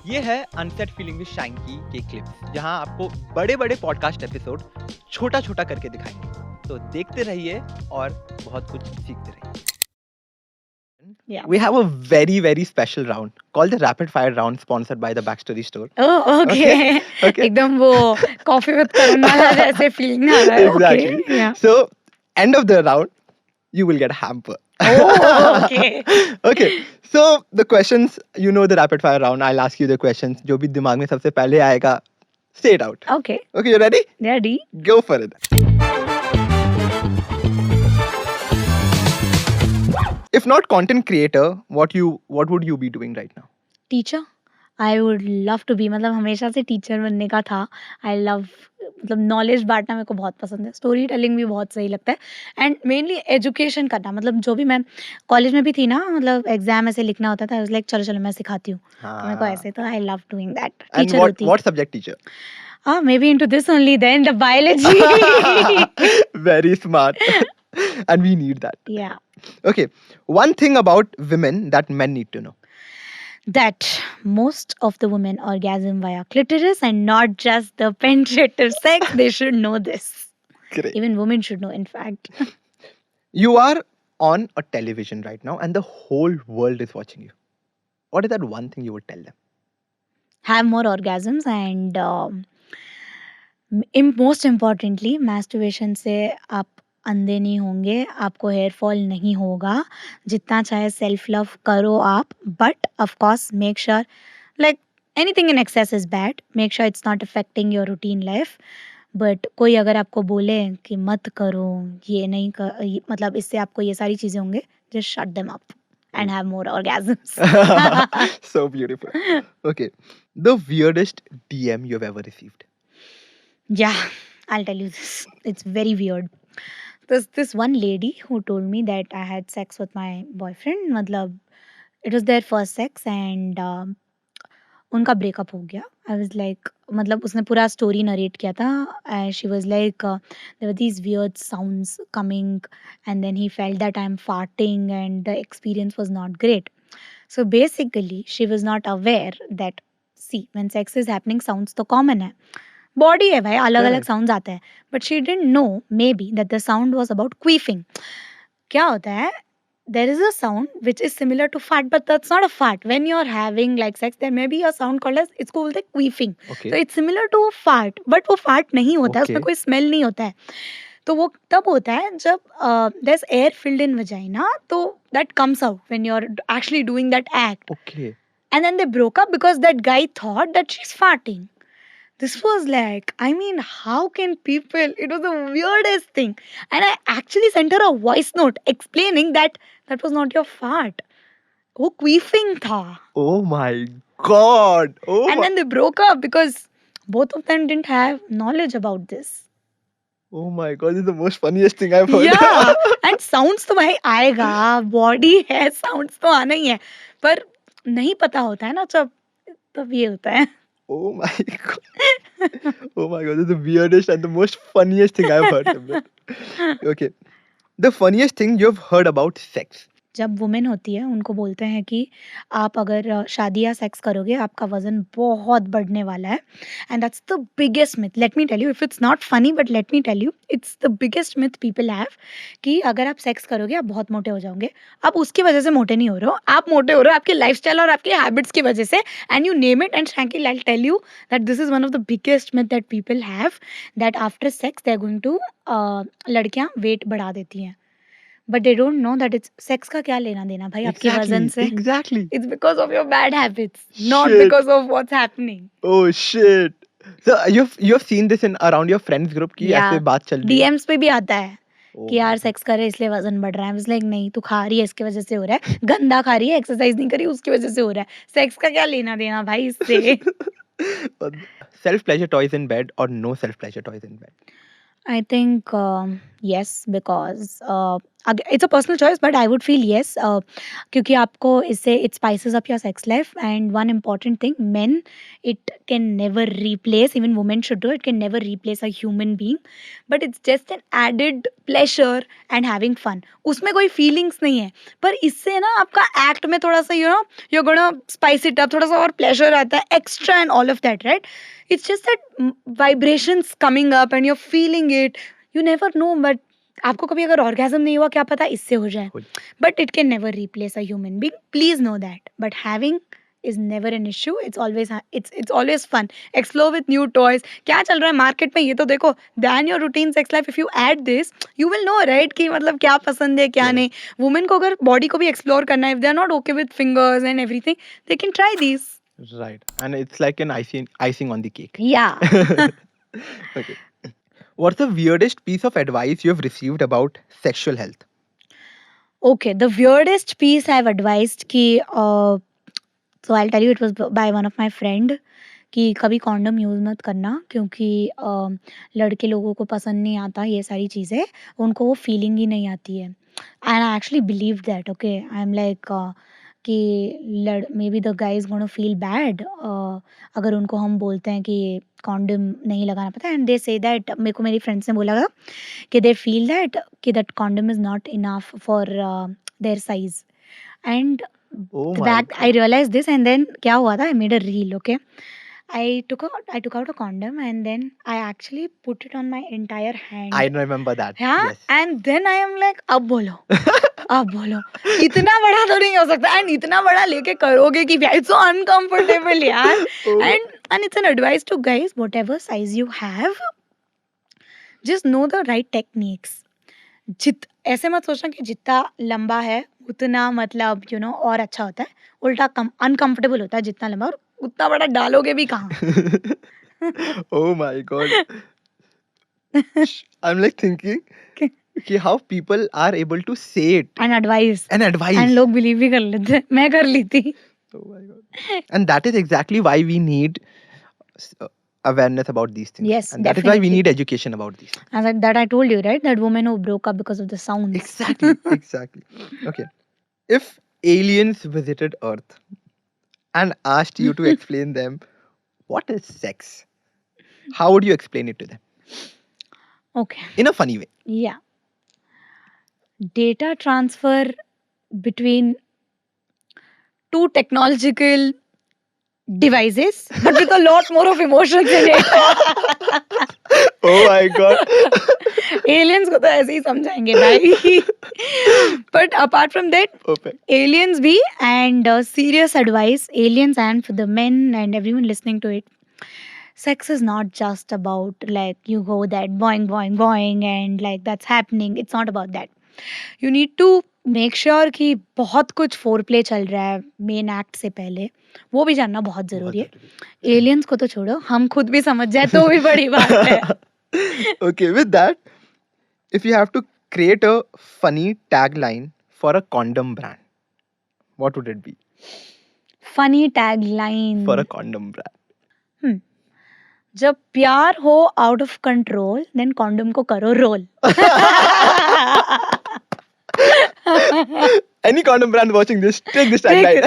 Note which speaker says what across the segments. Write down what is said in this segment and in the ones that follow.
Speaker 1: ये है unset feeling with शाइंकी के क्लिप्स, जहां आपको बड़े बड़े पॉडकास्ट एपिसोड छोटा छोटा करके दिखाएंगे। तो देखते रहिए और बहुत कुछ सीखते रहिए।
Speaker 2: Yeah.
Speaker 1: We have a very special round called the rapid fire round, sponsored by the Backstory Store.
Speaker 2: Oh, okay.
Speaker 1: Okay.
Speaker 2: एकदम वो कॉफी विद करण वाला जैसे फीलिंग आ रहा है.
Speaker 1: Exactly.
Speaker 2: Okay. Yeah.
Speaker 1: So, end of the round, you will get a hamper.
Speaker 2: Oh, okay.
Speaker 1: Okay. So the questions, you know the rapid fire round. I'll ask you the questions. जो भी दिमाग में सबसे पहले आएगा, say it out.
Speaker 2: Okay.
Speaker 1: Okay, you ready?
Speaker 2: Ready?
Speaker 1: Go for it. If not content creator, what would you be doing right now?
Speaker 2: Teacher. I would love to be. मतलब हमेशा से टीचर बनने का था. I love मतलब knowledge बांटना मेरे को बहुत पसंद है. स्टोरी टेलिंग भी बहुत सही लगता है एंड मेनली एजुकेशन करना. मतलब जो भी मैं कॉलेज में भी थी ना, मतलब एग्जाम ऐसे लिखना होता था. लाइक चलो चलो मैं सिखाती हूँ. तो मेरे को ऐसे तो I love doing that.
Speaker 1: And
Speaker 2: teacher
Speaker 1: what
Speaker 2: होती.
Speaker 1: what subject teacher?
Speaker 2: Maybe into this only then the biology.
Speaker 1: Very smart. And we need that.
Speaker 2: Yeah.
Speaker 1: Okay. One thing about women that men need to know.
Speaker 2: That most of the women orgasm via clitoris and not just the penetrative sex. They should know this.
Speaker 1: Great.
Speaker 2: Even women should know, in fact.
Speaker 1: You are on a television right now and the whole world is watching you. What is that one thing you would tell them?
Speaker 2: Have more orgasms and most importantly, masturbation से आप अंधे नहीं होंगे, आपको hair fall नहीं होगा. जितना चाहे सेल्फ लव करो आप, but of course make sure like anything in excess is bad. Make sure it's not affecting your routine life. But कोई अगर आपको बोले कि मत करो, ये नहीं कर, मतलब इससे आपको ये सारी चीजें होंगे, just shut them up and have more orgasms.
Speaker 1: So beautiful. Okay. The weirdest DM you've ever received.
Speaker 2: Yeah, I'll tell you this. It's very weird. There's this one lady who told me that I had sex with my boyfriend. मतलब it was their first sex and उनका breakup हो गया. I was like, मतलब उसने पूरा story narrate किया था. She was like there were these weird sounds coming and then he felt that I am farting and the experience was not great. So basically she was not aware that see when sex is happening sounds तो common है, body है भाई, अलग अलग
Speaker 1: Correct.
Speaker 2: Sounds आते हैं. But she didn't know maybe that the sound was about queefing. क्या होता है, there is a sound which is similar to fart, but that's not a fart. When you're having like sex, there may be a sound called as, it's called like queefing.
Speaker 1: Okay.
Speaker 2: So it's similar to a fart, but वो fart नहीं होता है, उसमें
Speaker 1: Okay.
Speaker 2: कोई smell नहीं होता है. तो वो तब होता है जब there's air filled in vagina, तो that comes out when you're actually doing that act.
Speaker 1: Okay.
Speaker 2: And then they broke up because that guy thought that she's farting. This was like, I mean, how can people, it was the weirdest thing. And I actually sent her a voice note explaining that that was not your fart. वो queefing था.
Speaker 1: Oh my God. Oh
Speaker 2: And
Speaker 1: my.
Speaker 2: then they broke up because both of them didn't have knowledge about this.
Speaker 1: Oh my God. This is the most funniest thing I've heard.
Speaker 2: Yeah. And sounds तो भाई आएगा, body है, sounds तो आना ही है. पर नहीं पता होता है ना तब ये होता है.
Speaker 1: Oh my God. Oh my God. This is the weirdest and the most funniest thing I've heard. Simran. Okay. The funniest thing you've heard about sex.
Speaker 2: जब वुमेन होती है उनको बोलते हैं कि आप अगर शादी या सेक्स करोगे आपका वजन बहुत बढ़ने वाला है. And that's the biggest myth. Let me tell you, if it's not funny but let me tell you, it's the biggest myth people have कि अगर आप सेक्स करोगे आप बहुत मोटे हो जाओगे. आप उसकी वजह से मोटे नहीं हो रहे हो, आप मोटे हो रहे हो आपके लाइफस्टाइल और आपके हैबिट्स की वजह से. And you name it and शैंकी, I tell you that this is one of the biggest myth that people have, that after sex they are going to, लड़कियां वेट बढ़ा देती हैं. But they don't know that it's sex का क्या लेना देना भाई आपके वजन से.
Speaker 1: Exactly.
Speaker 2: It's because of your bad habits, not
Speaker 1: Shit.
Speaker 2: Because of what's happening.
Speaker 1: Oh shit. So you've seen this in around your friends group कि
Speaker 2: Yeah.
Speaker 1: ऐसे बात चल रही है.
Speaker 2: डीएम्स पे भी आता है
Speaker 1: Oh
Speaker 2: कि यार
Speaker 1: my
Speaker 2: सेक्स करे इसलिए वजन बढ़ रहा है. लाइक नहीं, तू खा रही है इसकी वजह से हो रहा है, गंदा खा रही है, एक्सरसाइज नहीं करी उसकी वजह से हो रहा है. सेक्स का क्या लेना देना भाई इससे.
Speaker 1: God. Self pleasure toys in bed or no self pleasure toys in bed?
Speaker 2: I think yes, because it's a personal choice, but I would feel yes, क्योंकि आपको इससे it spices up your sex life. And one important thing, men, it can never replace, even women should do it, can never replace a human being, but it's just an added pleasure and having fun. उसमें कोई feelings नहीं है, पर इससे ना आपका act में थोड़ा सा you're gonna spice it up, थोड़ा सा और pleasure आता है extra and all of that, right? It's just that vibrations coming up and you're feeling it. You never know, but आपको कभी अगर orgasm नहीं हुआ, क्या पता इससे हो जाए. But it can never replace a human being. Please know that. But having is never an issue. It's always fun. Explore with new toys. क्या चल रहा है मार्केट में ये तो देखो. Than your routine sex life, if you add this, you will know, right, कि मतलब क्या पसंद है क्या नहीं. Women को अगर body को भी explore करना है, if they are not okay with fingers and everything, they can try these.
Speaker 1: Right. And it's like an icing on the cake.
Speaker 2: Yeah.
Speaker 1: Okay. What's the weirdest piece of advice you have received about sexual health?
Speaker 2: Okay, the weirdest piece I've advised कि so I'll tell you, it was by one of my friend कि कभी condom use मत करना, क्योंकि लड़के लोगों को पसंद नहीं आता ये सारी चीज़ें, उनको वो फीलिंग ही नहीं आती है. And I actually believe that. Okay, I am like कि maybe the guys gonna feel bad अगर उनको हम बोलते हैं कि कॉन्डम नहीं लगाना पता. एंड दे से दैट, मेरे को मेरी फ्रेंड्स ने बोला था कि दे फील दैट कि that condom is not enough for their size. And
Speaker 1: Oh my
Speaker 2: back I
Speaker 1: God.
Speaker 2: realized this, and then क्या हुआ था, I made a reel. Okay, I took out a condom, and then I actually put it on my entire hand.
Speaker 1: I remember that.
Speaker 2: हाँ,
Speaker 1: Yes.
Speaker 2: and then I am like, अब बोलो, अब बोलो, इतना बड़ा तो नहीं हो सकता, and इतना बड़ा लेके करोगे कि it's so uncomfortable यार.
Speaker 1: Oh.
Speaker 2: And it's an advice to guys, whatever size you have, just know the right techniques. ऐसे मत सोचना कि जितना लंबा है उतना मतलब और अच्छा होता है. उल्टा अनकंफर्टेबल होता है जितना लंबा, और उतना बड़ा डालोगे भी कहाँ.
Speaker 1: Oh my God. I'm like thinking कि how people are able to say it
Speaker 2: and advice,
Speaker 1: and advise.
Speaker 2: And लोग बिलीव भी कर लेते हैं. मैं कर ली थी.
Speaker 1: Oh my God. And that is exactly why we need awareness about these things.
Speaker 2: Yes,
Speaker 1: And that is why we
Speaker 2: definitely.
Speaker 1: need education about these things.
Speaker 2: As that I told you, right, that woman who broke up because of the sounds.
Speaker 1: Exactly. Exactly. Okay. If aliens visited Earth and asked you to explain them what is sex, how would you explain it to them
Speaker 2: Okay,
Speaker 1: in a funny way?
Speaker 2: yeah, data transfer between two technological devices, but with a lot more of emotions in it.
Speaker 1: Oh my God.
Speaker 2: Aliens को तो ऐसे ही समझाएंगे भाई. But apart from that,
Speaker 1: Perfect.
Speaker 2: aliens भी, and serious advice, aliens and for the men and everyone listening to it, sex is not just about like you go that boing boing boing and like that's happening. It's not about that. You need to make sure कि बहुत कुछ foreplay चल रहा है main act से पहले, वो भी जानना बहुत जरूरी है. एलियंस को तो छोड़ो, हम खुद भी समझ जाए तो भी बड़ी बात है.
Speaker 1: Okay, with that, if you have to create a funny tagline for a condom brand, what would it be
Speaker 2: funny tagline,
Speaker 1: for a condom brand?
Speaker 2: जब प्यार हो out of control, then condom को करो रोल.
Speaker 1: Any condom brand watching this, take this
Speaker 2: Take
Speaker 1: tagline.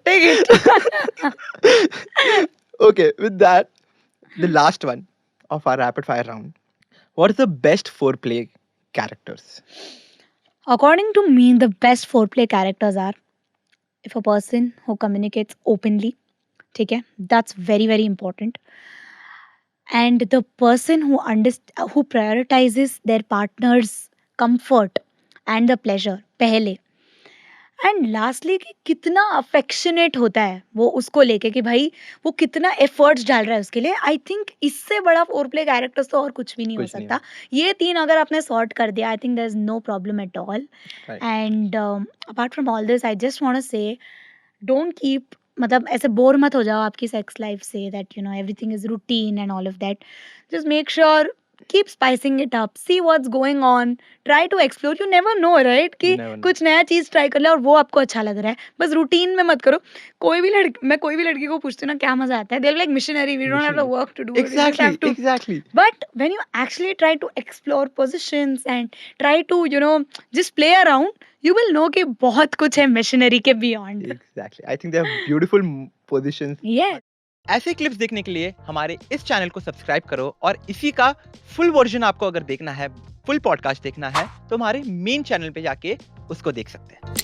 Speaker 2: it.
Speaker 1: Okay, with that, the last one of our rapid fire round. What is the best foreplay characters?
Speaker 2: According to me, the best foreplay characters are if a person who communicates openly, ठीक है, that's very very important, and the person who prioritizes their partner's comfort and the pleasure पहले, and lastly कि कितना affectionate होता है वो उसको लेके कि भाई वो कितना एफर्ट्स डाल रहा है उसके लिए. आई थिंक इससे बड़ा फोरप्ले कैरेक्टर्स तो और कुछ भी नहीं हो
Speaker 1: कुछ नहीं
Speaker 2: सकता. ये तीन अगर आपने सॉर्ट कर दिया, I think there is no problem at all.
Speaker 1: Right.
Speaker 2: And apart from all this, I just want to say, don't keep, मतलब ऐसे बोर मत हो जाओ आपकी सेक्स लाइफ से that everything is routine and all of that. Just make sure keep spicing it up, see what's going on, try to explore. You never know, right, कि
Speaker 1: You never know.
Speaker 2: कुछ नया चीज try कर ले और वो आपको अच्छा लग रहा है. बस रूटीन में मत करो. मैं कोई भी लड़की को पूछती हूँ ना क्या मजा आता है, they're like missionary, we don't have the
Speaker 1: Missionary.
Speaker 2: work to do, we just have
Speaker 1: Exactly,
Speaker 2: to.
Speaker 1: exactly.
Speaker 2: But when you actually try to explore positions and try to, you know, just play around, you will know कि बहुत कुछ है missionary के beyond.
Speaker 1: Exactly. I think they have beautiful positions.
Speaker 2: Yes.
Speaker 1: ऐसे clips देखने के लिए हमारे इस चैनल को सब्सक्राइब करो, और इसी का फुल वर्जन आपको अगर देखना है, फुल पॉडकास्ट देखना है, तो हमारे मेन चैनल पे जाके उसको देख सकते हैं.